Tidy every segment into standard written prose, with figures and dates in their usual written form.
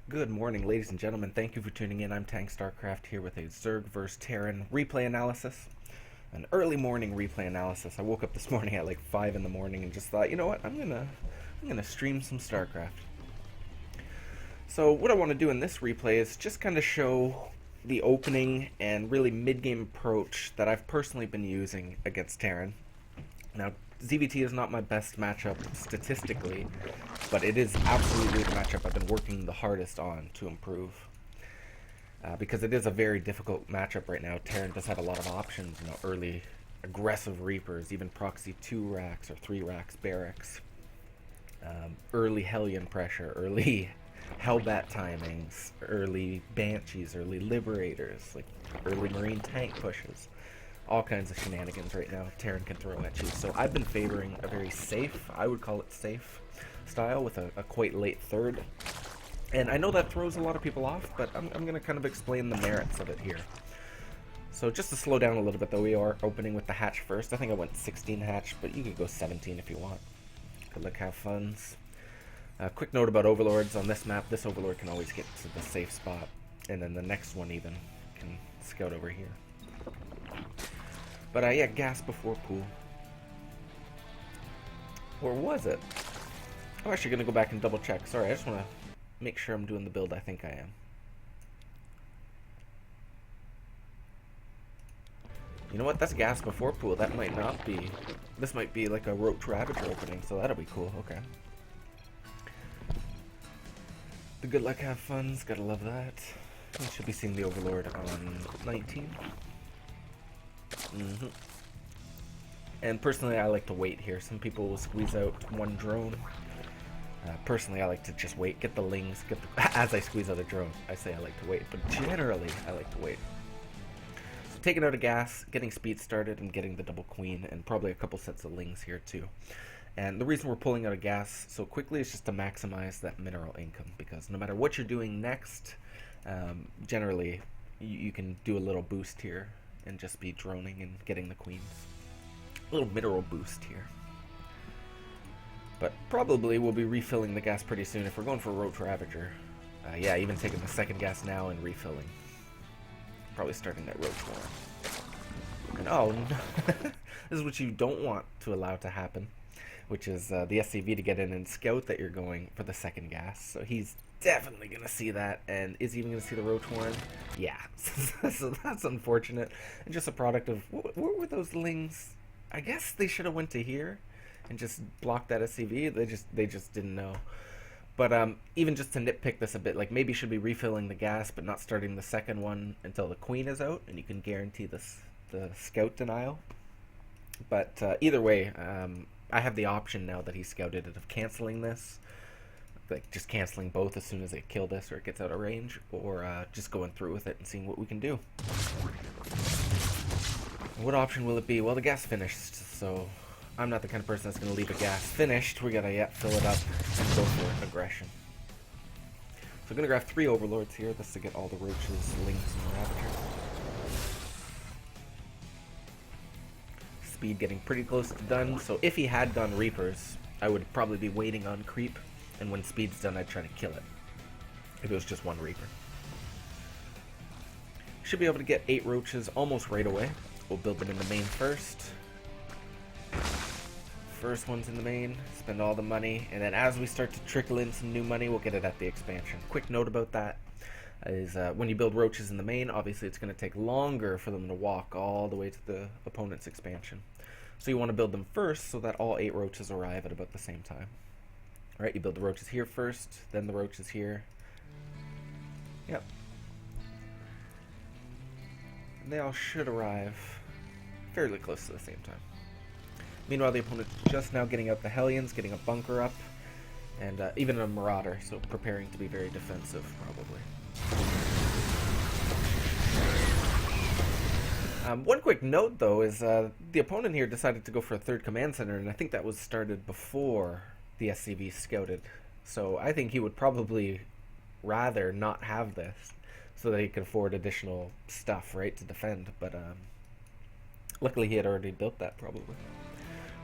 Good morning, ladies and gentlemen. Thank you for tuning in. I'm Tang StarCraft here with a Zerg vs Terran replay analysis. An early morning replay analysis. I woke up this morning at like 5 in the morning and just thought, you know what, I'm gonna stream some StarCraft. So what I want to do in this replay is just kind of show the opening and really mid-game approach that I've personally been using against Terran. Now, ZvT is not my best matchup statistically, but it is absolutely the matchup I've been working the hardest on to improve. Because it is a very difficult matchup right now. Terran does have a lot of options, early aggressive Reapers, even proxy 2 racks or 3 racks barracks, early Hellion pressure, early Hellbat timings, early Banshees, early Liberators, like early Marine tank pushes. All kinds of shenanigans right now Terran can throw at you. So I've been favoring a very safe, I would call it safe, style with a quite late third. And I know that throws a lot of people off, but I'm going to kind of explain the merits of it here. So just to slow down a little bit though, we are opening with the hatch first. I think I went 16 hatch, but you could go 17 if you want. Good luck, have funs. Quick note about Overlords. On this map, this Overlord can always get to the safe spot. And then the next one even can scout over here. But yeah, gas before pool. Or was it? I'm actually going to go back and double check. Sorry, I just want to make sure I'm doing the build I think I am. You know what? That's gas before pool. That might not be. This might be like a Roach-Ravager opening, so that'll be cool. Okay. The good luck, have funs. Gotta love that. We should be seeing the Overlord on 19. And personally, I like to wait here. Some people will squeeze out one drone. Personally, I like to just wait, get the lings, as I squeeze out a drone. I say I like to wait, but generally, I like to wait. So taking out a gas, getting speed started, and getting the double queen, and probably a couple sets of lings here too. And the reason we're pulling out a gas so quickly is just to maximize that mineral income, because no matter what you're doing next, generally, you can do a little boost here and just be droning and getting the queens. A little mineral boost here. But probably we'll be refilling the gas pretty soon if we're going for Roach-Ravager. Yeah, even taking the second gas now and refilling. Probably starting that Roach War. And oh, no. This is what you don't want to allow to happen, which is the SCV to get in and scout that you're going for the second gas. So he's definitely going to see that, and is he even going to see the Roach Warren? Yeah, so that's unfortunate. And just a product of, what were those lings? I guess they should have went to here and just blocked that SCV. They just didn't know. But even just to nitpick this a bit, like maybe should be refilling the gas, but not starting the second one until the queen is out, and you can guarantee the scout denial. But either way, I have the option now that he scouted it of canceling this. Like just canceling both as soon as they kill this or it gets out of range, or just going through with it and seeing what we can do. What option will it be? Well, the gas finished, so I'm not the kind of person that's going to leave a gas finished. We gotta fill it up and go for aggression. So I'm going to grab 3 Overlords here. This to get all the Roaches, Lings, and Ravagers. Speed getting pretty close to done, so if he had done Reapers, I would probably be waiting on creep, and when speed's done, I'd try to kill it. If it was just one Reaper. Should be able to get 8 Roaches almost right away. We'll build them in the main first. First one's in the main, spend all the money, and then as we start to trickle in some new money, we'll get it at the expansion. Quick note about that is when you build Roaches in the main, obviously it's going to take longer for them to walk all the way to the opponent's expansion. So you want to build them first so that all 8 Roaches arrive at about the same time. Alright, you build the Roaches here first, then the Roaches here. Yep. And they all should arrive fairly close to the same time. Meanwhile, the opponent's just now getting out the Hellions, getting a bunker up, and even a Marauder, so preparing to be very defensive, probably. One quick note, though, is the opponent here decided to go for a 3rd command center, and I think that was started before the SCV scouted. So I think he would probably rather not have this, so that he could afford additional stuff, right, to defend. But luckily he had already built that, probably.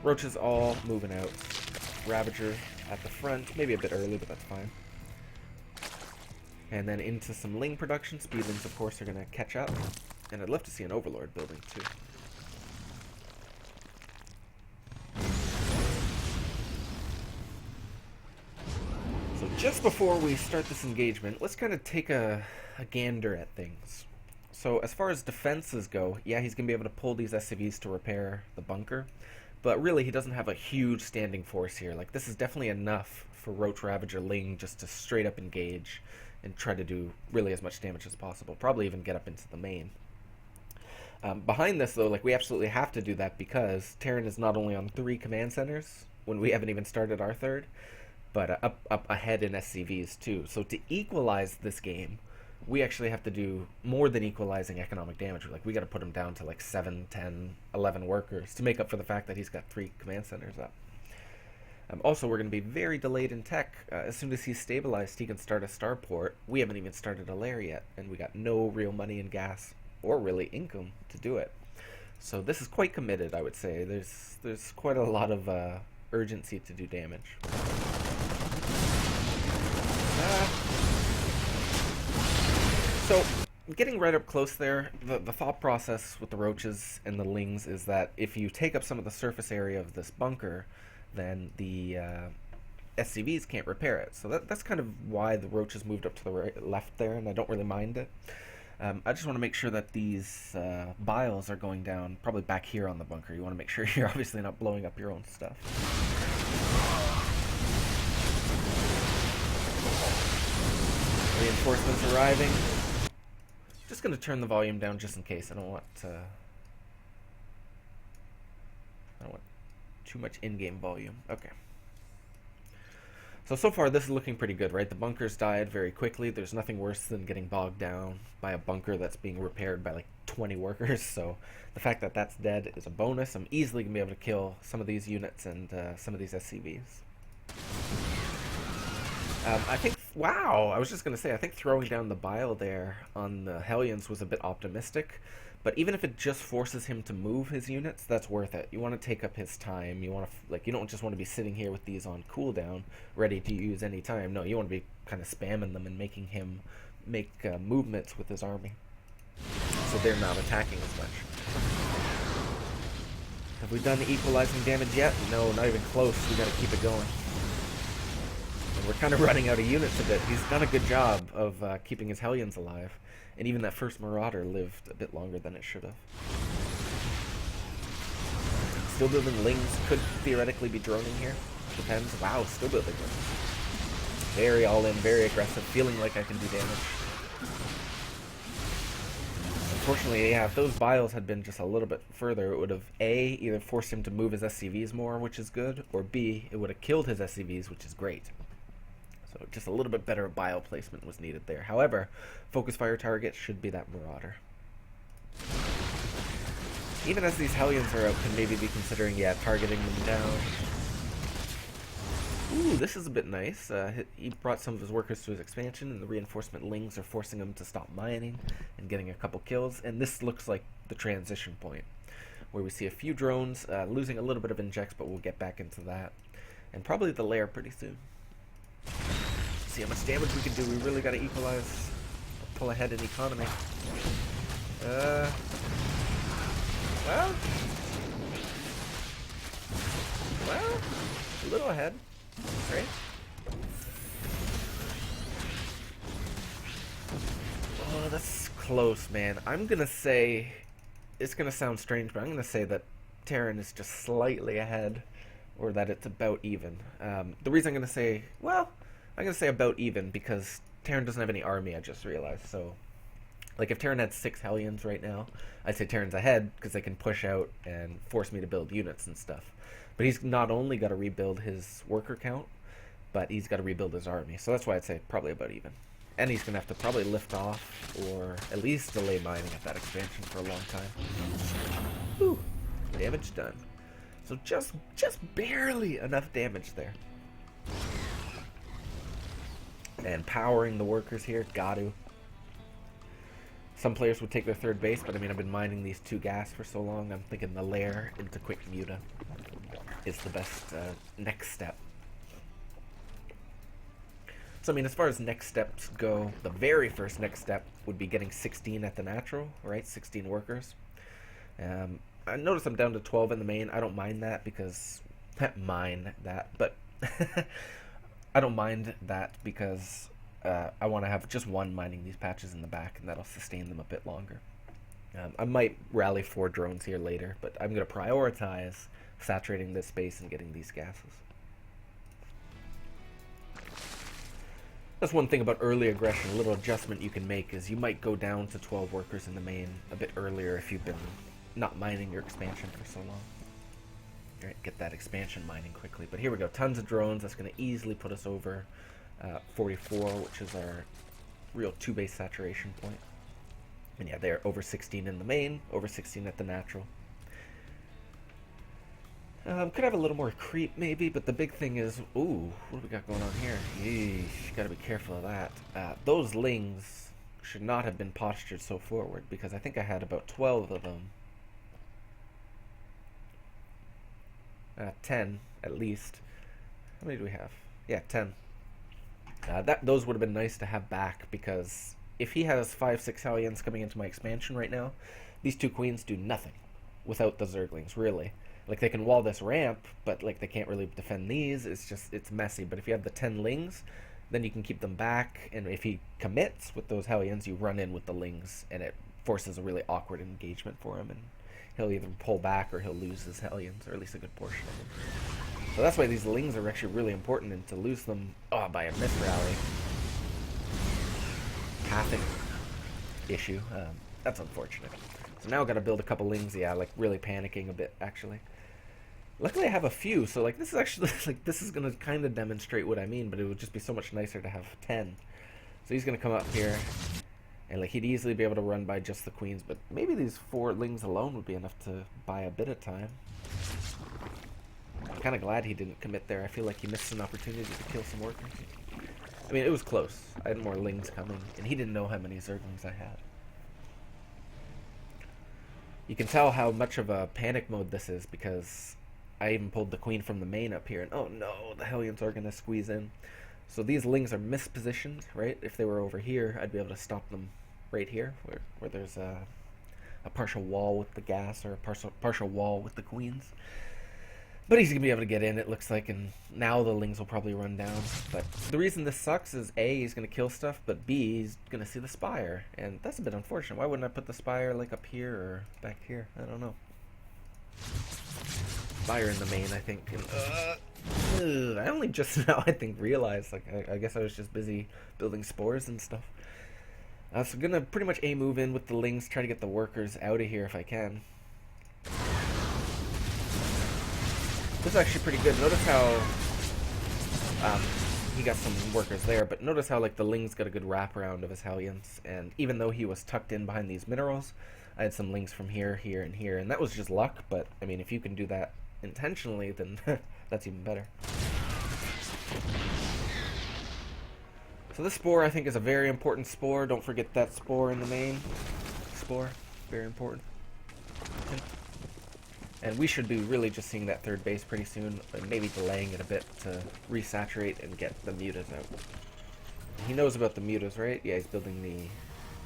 Roaches all moving out. Ravager at the front, maybe a bit early, but that's fine. And then into some Ling production. Speedlings, of course, are going to catch up. And I'd love to see an Overlord building, too. So just before we start this engagement, let's kind of take a gander at things. So as far as defenses go, yeah, he's going to be able to pull these SCVs to repair the bunker. But really, he doesn't have a huge standing force here. Like, this is definitely enough for Roach-Ravager-Ling just to straight up engage and try to do really as much damage as possible. Probably even get up into the main. Behind this, though, like, we absolutely have to do that because Terran is not only on 3 command centers when we haven't even started our third, but up ahead in SCVs, too. So to equalize this game, we actually have to do more than equalizing economic damage. Like, we got to put him down to like 7, 10, 11 workers to make up for the fact that he's got 3 command centers up. Also, we're going to be very delayed in tech. As soon as he's stabilized, he can start a starport. We haven't even started a lair yet, and we got no real money in gas or really income to do it. So this is quite committed, I would say. There's quite a lot of urgency to do damage. So, getting right up close there, the thought process with the Roaches and the Lings is that if you take up some of the surface area of this bunker, then the SCVs can't repair it. So that's kind of why the Roaches moved up to the left there, and I don't really mind it. I just want to make sure that these biles are going down probably back here on the bunker. You want to make sure you're obviously not blowing up your own stuff. Reinforcements arriving. Just going to turn the volume down just in case. I don't want too much in-game volume. Okay. So far this is looking pretty good, right? The bunkers died very quickly. There's nothing worse than getting bogged down by a bunker that's being repaired by like 20 workers. So the fact that that's dead is a bonus. I'm easily going to be able to kill some of these units and some of these SCVs. I think, wow, I was just going to say, I think throwing down the bile there on the Hellions was a bit optimistic. But even if it just forces him to move his units, that's worth it. You want to take up his time. You want to, like, you don't just want to be sitting here with these on cooldown, ready to use any time. No, you want to be kind of spamming them and making him make movements with his army, so they're not attacking as much. Have we done the equalizing damage yet? No, not even close. We got to keep it going. And we're kind of running out of units a bit. He's done a good job of keeping his Hellions alive. And even that first Marauder lived a bit longer than it should have. Still building Lings could theoretically be droning here. Depends. Wow, still building Lings. Very all in, very aggressive, feeling like I can do damage. Unfortunately, yeah, if those biles had been just a little bit further, it would have A, either forced him to move his SCVs more, which is good, or B, it would have killed his SCVs, which is great. So just a little bit better bile placement was needed there. However, focus fire target should be that Marauder. Even as these Hellions are out, can maybe be considering, yeah, targeting them down. Ooh, this is a bit nice. He brought some of his workers to his expansion, and the reinforcement Lings are forcing him to stop mining and getting a couple kills. And this looks like the transition point, where we see a few drones, losing a little bit of injects, but we'll get back into that. And probably the lair pretty soon. See how much damage we can do. We really got to equalize, pull ahead in economy. Well, a little ahead, right? Oh, that's close, man. I'm gonna say, it's gonna sound strange, but I'm gonna say that Terran is just slightly ahead, or that it's about even. The reason I'm gonna say, well, I'm going to say about even because Terran doesn't have any army, I just realized. So, like, if Terran had 6 Hellions right now, I'd say Terran's ahead because they can push out and force me to build units and stuff. But he's not only got to rebuild his worker count, but he's got to rebuild his army. So that's why I'd say probably about even. And he's going to have to probably lift off or at least delay mining at that expansion for a long time. Whew. Damage done. So just barely enough damage there. And powering the workers here, got to. Some players would take their third base, but I mean, I've been mining these 2 gas for so long, I'm thinking the lair into quick Muta is the best next step. So I mean, as far as next steps go, the very first next step would be getting 16 at the natural, right? 16 workers. I notice I'm down to 12 in the main. I don't mind that because but I don't mind that because I want to have just one mining these patches in the back, and that'll sustain them a bit longer. I might rally 4 drones here later, but I'm going to prioritize saturating this space and getting these gases. That's one thing about early aggression. A little adjustment you can make is you might go down to 12 workers in the main a bit earlier if you've been not mining your expansion for so long. Right, get that expansion mining quickly. But here we go, tons of drones. That's going to easily put us over 44, which is our real 2-base saturation point. And yeah, they're over 16 in the main, over 16 at the natural. Could have a little more creep maybe, but the big thing is, ooh, what do we got going on here? Yeesh, gotta be careful of that. Those lings should not have been postured so forward, because I think I had about 12 of them. 10 at least. How many do we have? Yeah, 10. Those would have been nice to have back, because if he has 5-6 Hellions coming into my expansion right now, these 2 queens do nothing without the Zerglings, really. Like, they can wall this ramp, but like they can't really defend these. It's messy. But if you have the 10 lings, then you can keep them back, and if he commits with those Hellions, you run in with the lings, and it forces a really awkward engagement for him, and he'll either pull back or he'll lose his Hellions, or at least a good portion of them. So that's why these lings are actually really important, and to lose them by a misrally, pathing issue, that's unfortunate. So now I've got to build a couple lings. Yeah, like really panicking a bit, actually. Luckily I have a few, so like this is actually, like this is going to kind of demonstrate what I mean, but it would just be so much nicer to have 10. So he's going to come up here, and like he'd easily be able to run by just the queens, but maybe these 4 lings alone would be enough to buy a bit of time. I'm kind of glad he didn't commit there. I feel like he missed an opportunity to kill some workers. I mean, it was close. I had more lings coming, and he didn't know how many Zerglings I had. You can tell how much of a panic mode this is, because I even pulled the queen from the main up here, and oh no, the Hellions are going to squeeze in. So these lings are mispositioned, right? If they were over here, I'd be able to stop them right here, where there's a partial wall with the gas, or a partial wall with the queens. But he's going to be able to get in, it looks like, and now the lings will probably run down. But the reason this sucks is A, he's going to kill stuff, but B, he's going to see the Spire. And that's a bit unfortunate. Why wouldn't I put the Spire, like, up here or back here? I don't know. Spire in the main, I think. And, I only just now, I think, realized, like, I guess I was just busy building spores and stuff. So going to pretty much A-move in with the lings, try to get the workers out of here if I can. This is actually pretty good. Notice how he got some workers there, but notice how like the lings got a good wraparound of his Hellions, and even though he was tucked in behind these minerals, I had some lings from here, here, and here, and that was just luck, but I mean, if you can do that intentionally, then that's even better. So this spore, I think, is a very important spore. Don't forget that spore in the main. Spore, very important. And we should be really just seeing that 3rd base pretty soon, but maybe delaying it a bit to resaturate and get the mutas out. He knows about the mutas, right? Yeah, he's building the...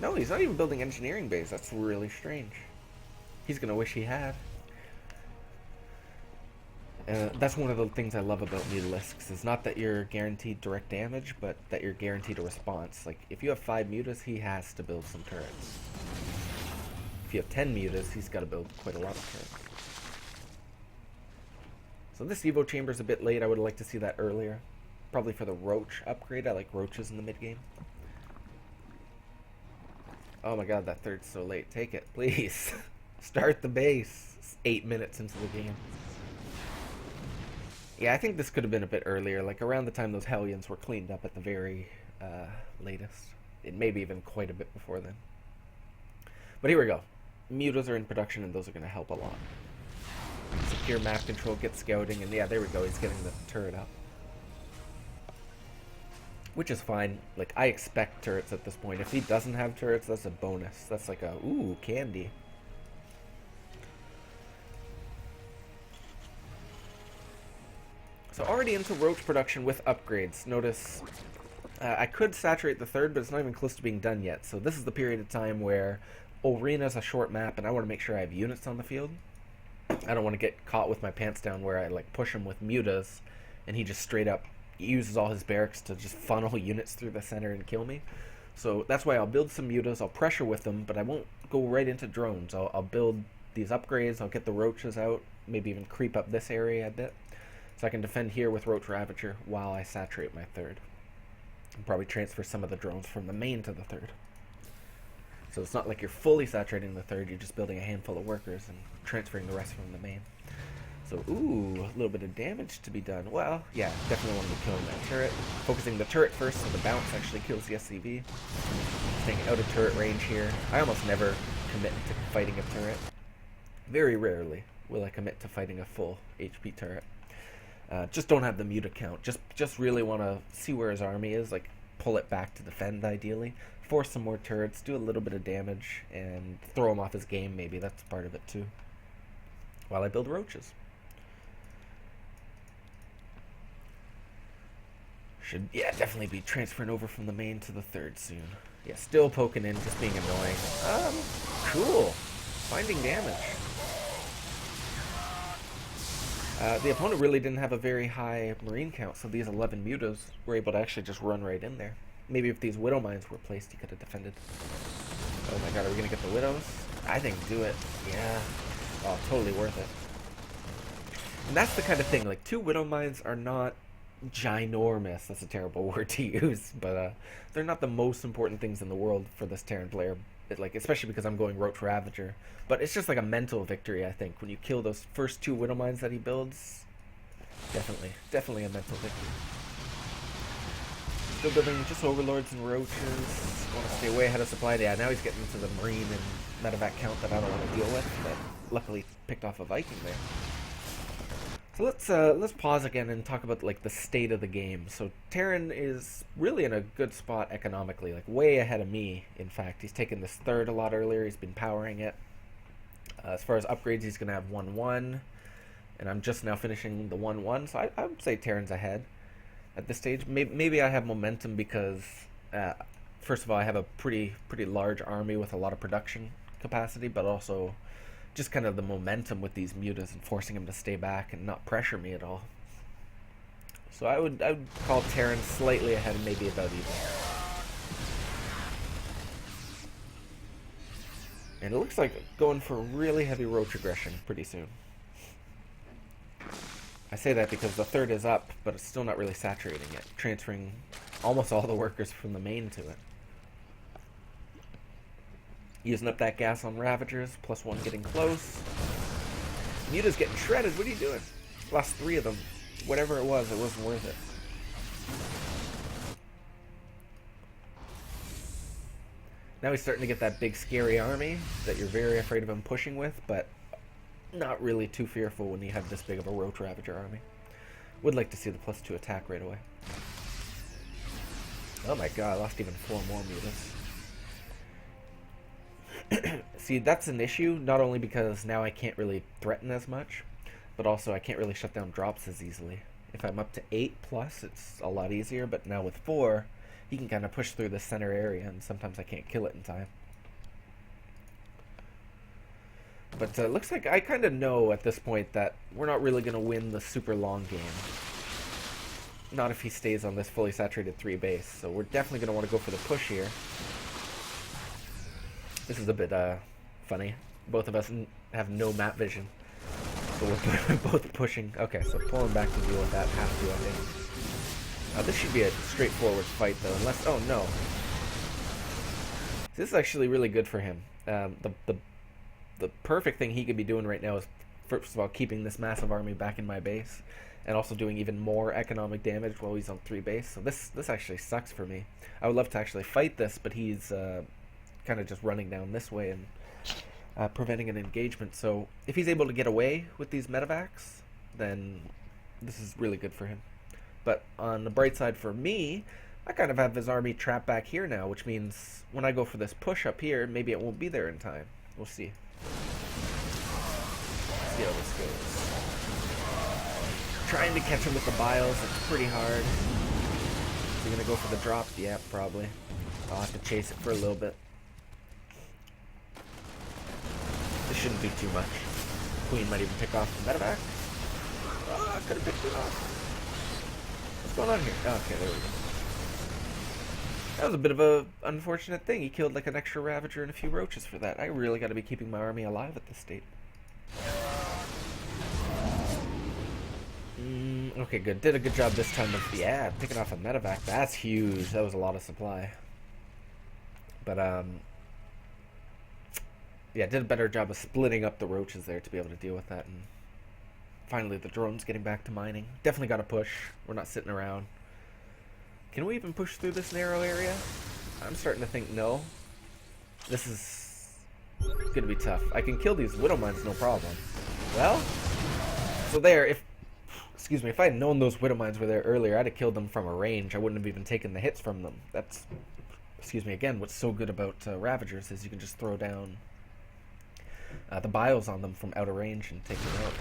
No, he's not even building engineering base. That's really strange. He's going to wish he had. That's one of the things I love about Mutalisks, is not that you're guaranteed direct damage, but that you're guaranteed a response. Like, if you have 5 mutas, he has to build some turrets. If you have 10 mutas, he's got to build quite a lot of turrets. So this Evo chamber's a bit late. I would like to see that earlier. Probably for the Roach upgrade. I like Roaches in the mid-game. Oh my god, that 3rd's so late. Take it, please. Start the base. It's 8 minutes into the game. Yeah, I think this could have been a bit earlier. Like around the time those Hellions were cleaned up at the very latest. It maybe even quite a bit before then. But here we go. Mutas are in production, and those are going to help a lot. Secure map control, get scouting, and yeah, there we go, he's getting the turret up. Which is fine. Like, I expect turrets at this point. If he doesn't have turrets, that's a bonus. That's like a, ooh, candy. So already into Roach production with upgrades. Notice I could saturate the third, but it's not even close to being done yet. So this is the period of time where Arena's a short map, and I want to make sure I have units on the field. I don't want to get caught with my pants down where I like push him with mutas, and he just straight up uses all his barracks to just funnel units through the center and kill me. So that's why I'll build some mutas, I'll pressure with them, but I won't go right into drones. I'll build these upgrades, I'll get the roaches out, maybe even creep up this area a bit, so I can defend here with Roach-Ravager while I saturate my third. And probably transfer some of the drones from the main to the third. So it's not like you're fully saturating the third, you're just building a handful of workers and transferring the rest from the main. So, ooh, a little bit of damage to be done. Well, yeah, definitely want to be killing that turret. Focusing the turret first so the bounce actually kills the SCV. Staying out of turret range here. I almost never commit to fighting a turret. Very rarely will I commit to fighting a full HP turret. Just don't have the muta count. Just really want to see where his army is, like pull it back to defend ideally. Force some more turrets, do a little bit of damage, and throw him off his game maybe. That's part of it too. While I build roaches. Should, yeah, definitely be transferring over from the main to the third soon. Yeah, still poking in, just being annoying. Cool. Finding damage. The opponent really didn't have a very high marine count, so these 11 mutas were able to actually just run right in there. Maybe if these widow mines were placed, he could have defended. Oh my god, are we gonna get the widows? I think do it. Yeah. Oh, totally worth it. And that's the kind of thing, like 2 widow mines are not ginormous, that's a terrible word to use, but they're not the most important things in the world for this Terran player, like especially because I'm going Roach-Ravager. But it's just like a mental victory, I think. When you kill those first 2 widow mines that he builds, definitely a mental victory. Still building just overlords and roaches. Want to stay way ahead of supply. Yeah, now he's getting into the marine and medevac count that I don't want to deal with, but luckily picked off a Viking there. So let's pause again and talk about like the state of the game. So Terran is really in a good spot economically, like way ahead of me. In fact, he's taken this third a lot earlier. He's been powering it. As far as upgrades, he's going to have 1-1, and I'm just now finishing the 1-1. So I would say Terran's ahead at this stage. Maybe I have momentum because first of all, I have a pretty large army with a lot of production capacity, but also just kind of the momentum with these mutas and forcing him to stay back and not pressure me at all. So I would call Terran slightly ahead and maybe about even. And it looks like going for really heavy roach aggression pretty soon. I say that because the third is up, but it's still not really saturating it, transferring almost all the workers from the main to it. Using up that gas on Ravagers, +1 getting close. Muta's getting shredded, what are you doing? Lost 3 of them. Whatever it wasn't worth it. Now he's starting to get that big scary army that you're very afraid of him pushing with, but not really too fearful when you have this big of a Roach-Ravager army. Would like to see the +2 attack right away. Oh my god, I lost even 4 more mutas. See, that's an issue, not only because now I can't really threaten as much, but also I can't really shut down drops as easily. If I'm up to 8+, it's a lot easier, but now with 4, he can kind of push through the center area, and sometimes I can't kill it in time. But it looks like I kind of know at this point that we're not really going to win the super long game. Not if he stays on this fully saturated 3 base, so we're definitely going to want to go for the push here. This is a bit funny. Both of us have no map vision. So we're both pushing. Okay, so pulling back to deal with that. Have to, I think. This should be a straightforward fight, though, unless... Oh, no. This is actually really good for him. The perfect thing he could be doing right now is, first of all, keeping this massive army back in my base, and also doing even more economic damage while he's on 3 base. So this actually sucks for me. I would love to actually fight this, but he's kind of just running down this way and preventing an engagement. So if he's able to get away with these medevacs, then this is really good for him. But on the bright side for me, I kind of have his army trapped back here now, which means when I go for this push up here, maybe it won't be there in time. We'll see. See how this goes. Trying to catch him with the biles, it's pretty hard. he gonna go for the drop? Yeah, probably. I'll have to chase it for a little bit. This shouldn't be too much. Queen might even pick off the medevac. I could have picked it off. What's going on here? Oh, okay, there we go. That was a bit of a unfortunate thing. He killed like an extra Ravager and a few Roaches for that. I really got to be keeping my army alive at this state. Okay, good. Did a good job this time of, yeah, picking off a medevac. That's huge. That was a lot of supply. But, yeah, did a better job of splitting up the Roaches there to be able to deal with that. And finally, the drone's getting back to mining. Definitely got to push. We're not sitting around. Can we even push through this narrow area? I'm starting to think no. This is going to be tough. I can kill these Widow Mines, no problem. Well, so there, if I had known those Widow Mines were there earlier, I'd have killed them from a range. I wouldn't have even taken the hits from them. That's, again, what's so good about Ravagers is you can just throw down the bios on them from out of range and take them out.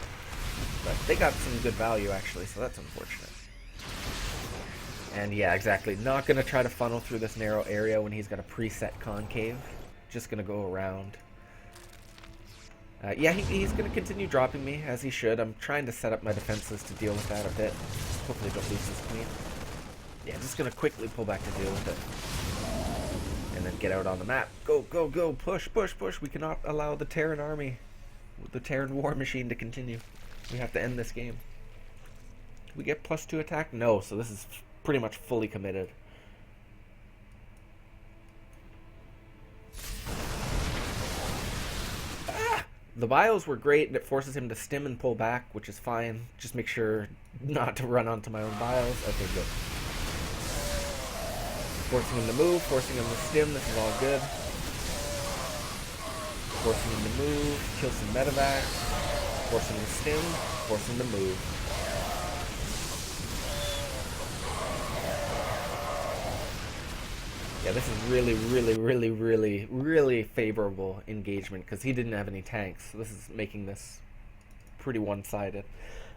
But they got some good value, actually, so that's unfortunate. And yeah, exactly. Not going to try to funnel through this narrow area when he's got a preset concave. Just going to go around. Yeah, he's going to continue dropping me, as he should. I'm trying to set up my defenses to deal with that a bit. Hopefully don't lose this queen. Yeah, just going to quickly pull back to deal with it. And then get out on the map. Go, go, go. Push, push, push. We cannot allow the Terran army, the Terran war machine to continue. We have to end this game. Do we get +2 attack? No, so this is pretty much fully committed. The bios were great, and it forces him to stim and pull back, which is fine. Just make sure not to run onto my own bios. Okay, good. Forcing him to move, forcing him to stim, this is all good. Forcing him to move, kill some medevac. Forcing him to stim, forcing him to move. Yeah, this is really favorable engagement because he didn't have any tanks. So this is making this pretty one-sided.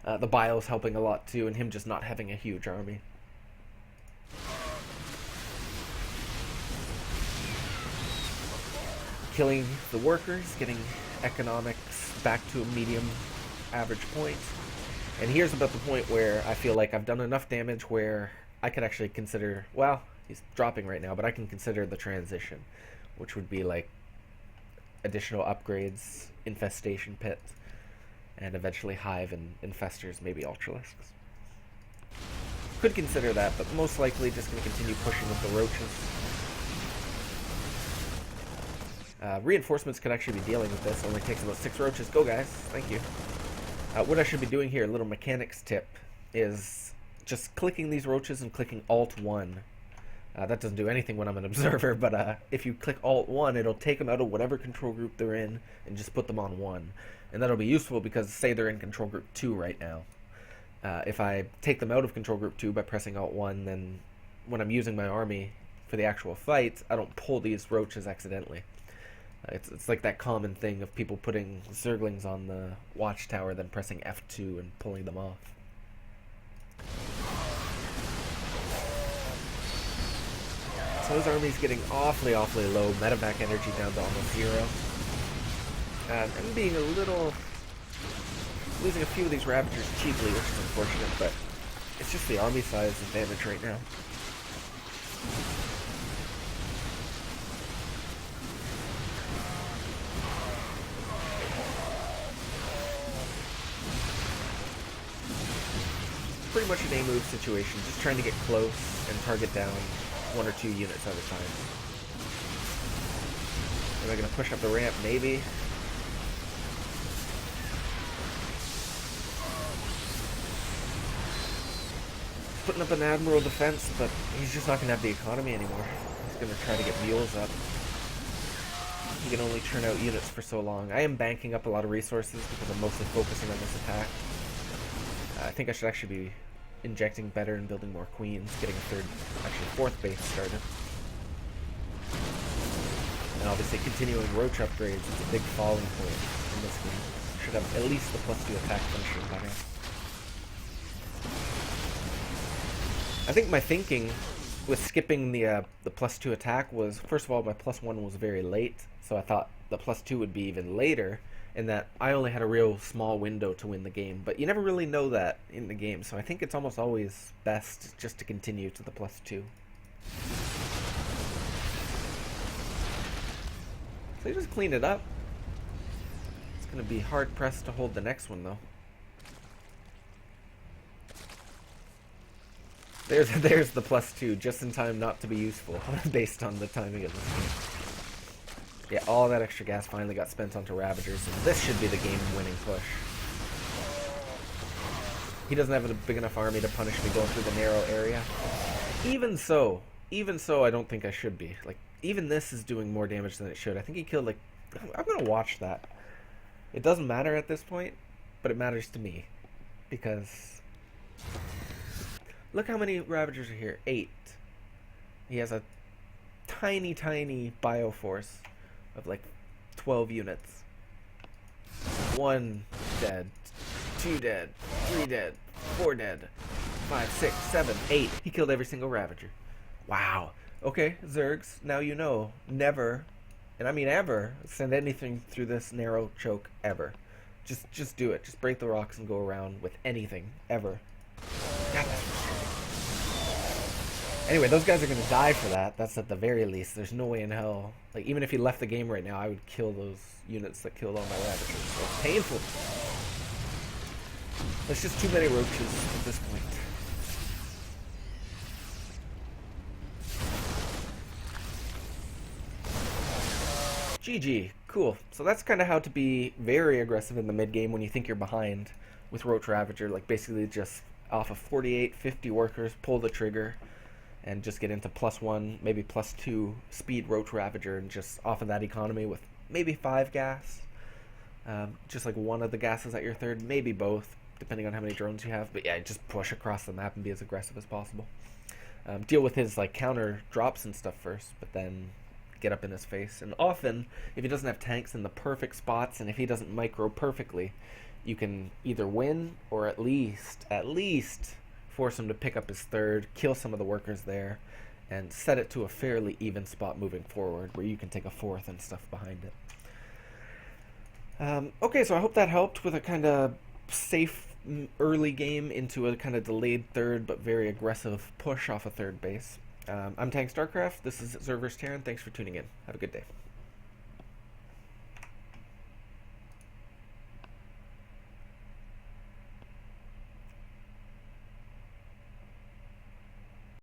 The bio's helping a lot too, and him just not having a huge army. Killing the workers, getting economics back to a medium average point. And here's about the point where I feel like I've done enough damage where I could actually consider, well, he's dropping right now, but I can consider the transition, which would be like additional upgrades, infestation pit, and eventually hive and infestors, maybe ultralisks. Could consider that, but most likely just going to continue pushing with the roaches. Reinforcements could actually be dealing with this. Only takes about 6 roaches. Go, guys. Thank you. What I should be doing here, a little mechanics tip, is just clicking these roaches and clicking Alt-1. That doesn't do anything when I'm an observer, but if you click Alt-1, it'll take them out of whatever control group they're in and just put them on 1. And that'll be useful because, say they're in control group 2 right now. If I take them out of control group 2 by pressing Alt-1, then when I'm using my army for the actual fight, I don't pull these roaches accidentally. It's like that common thing of people putting Zerglings on the watchtower, then pressing F2 and pulling them off. So his army's getting awfully low. Medevac energy down to almost 0. And being a little... losing a few of these Ravagers cheaply, which is unfortunate, but it's just the army size advantage right now. Pretty much an A-move situation, just trying to get close and target down 1 or 2 units at a time. Am I going to push up the ramp? Maybe. Putting up an Admiral defense, but he's just not going to have the economy anymore. He's going to try to get mules up. He can only churn out units for so long. I am banking up a lot of resources because I'm mostly focusing on this attack. I think I should actually be injecting better and building more queens, getting a 4th base started. And obviously continuing roach upgrades is a big falling point in this game. Should have at least the +2 attack finisher by now. I think my thinking with skipping the +2 attack was, first of all, my +1 was very late, so I thought the +2 would be even later, and that I only had a real small window to win the game. But you never really know that in the game, so I think it's almost always best just to continue to the +2. So you just clean it up. It's going to be hard pressed to hold the next one, though. There's the +2, just in time not to be useful, based on the timing of this game. Yeah, all that extra gas finally got spent onto Ravagers, and this should be the game-winning push. He doesn't have a big enough army to punish me going through the narrow area. Even so, I don't think I should be. Like, even this is doing more damage than it should. I think he killed, like... I'm gonna watch that. It doesn't matter at this point, but it matters to me. Because... look how many Ravagers are here. 8. He has a tiny, tiny Bioforce of like 12 units. 1 dead. 2 dead. 3 dead. 4 dead. 5, 6, 7, 8. He killed every single Ravager. Wow. Okay, Zergs, now you know. Never, and I mean ever, send anything through this narrow choke ever. Just do it. Just break the rocks and go around with anything. Ever. God, anyway, those guys are going to die for that. That's at the very least. There's no way in hell. Like, even if he left the game right now, I would kill those units that killed all my Ravagers. So it's painful. There's just too many Roaches at this point. GG. Cool. So that's kind of how to be very aggressive in the mid-game when you think you're behind with Roach-Ravager. Like, basically just off of 48, 50 workers, pull the trigger, and just get into +1, maybe +2 speed Roach-Ravager, and just off of that economy with maybe 5 gas. Just like one of the gases at your third, maybe both, depending on how many drones you have. But yeah, just push across the map and be as aggressive as possible. Deal with his like counter drops and stuff first, but then get up in his face. And often, if he doesn't have tanks in the perfect spots, and if he doesn't micro perfectly, you can either win or at least force him to pick up his third, kill some of the workers there, and set it to a fairly even spot moving forward where you can take a fourth and stuff behind it. Okay, so I hope that helped with a kind of safe early game into a kind of delayed third but very aggressive push off a third base. I'm Tang StarCraft. This is Zerg vs. Terran. Thanks for tuning in. Have a good day.